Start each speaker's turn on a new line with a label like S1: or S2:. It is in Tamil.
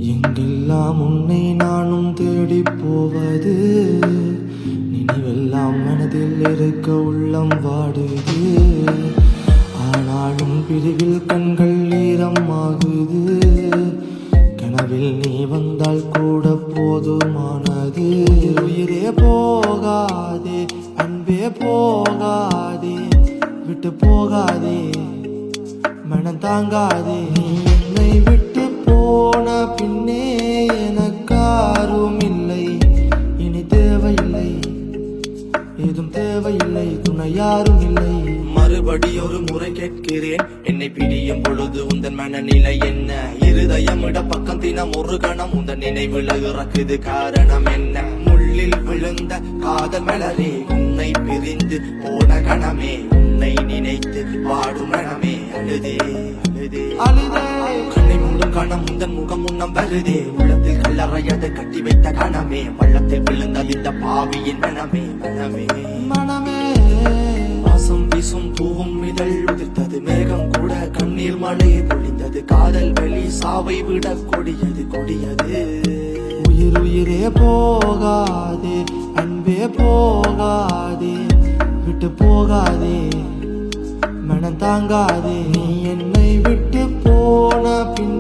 S1: எங்கெல்லாம் உன்னை நானும் தேடி போவது, நினைவெல்லாம் மனதில் இருக்க உள்ளம் வாடுது. ஆனாலும் பிரிவில் கண்கள் ஈரம் ஆகுது. கனவில் நீ வந்தால் கூட போதுமானது. உயிரே போகாதே, அன்பே போகாதே, விட்டு போகாதே, மனம் தாங்காதே. நீ என்னை விட்டு போன பின்னே எனக்காரும் இல்லை. இனி தேவையில்லை, ஏதும் தேவையில்லை, துணை யாரும் இல்லை.
S2: மறுபடி ஒரு முறை கேட்கிறேன், என்னை பிரியும் பொழுது உந்தன் மனநிலை என்ன? இருதயமிட பக்கம் தினம் ஒரு கணம் உந்தன் நினைவுல இறக்குது, காரணம் என்ன? முள்ளில் விழுந்த காதல் மலரே, உன்னை பிரிந்து போன கணமே, உன்னை நினைத்து வாடும் மனமே, அழுதே அழுதே
S1: அழுதே.
S2: கண்ணை மூடும் கணம் உந்தன் முகம் முன்னம் வருதே, உள்ளத்தில் கல்லறையதை கட்டி வைத்த கணமே, பள்ளத்தில் விழுந்த இந்த பாவியின் மனமே மனமே
S1: மனமே.
S2: வாசம் வீசும் பூவும் இதழ் உதிர்த்தது, மேகம் கூட கண்ணீர் மழை பொழிந்தது, காதல் வெளி சாவை விட கொடியது கொடியது.
S1: உயிர் உயிரே போகாதே, அன்பே போகாதே, விட்டு போகாதே, மனம் தாங்காதே. நீ என்னை விட்டு போன பின்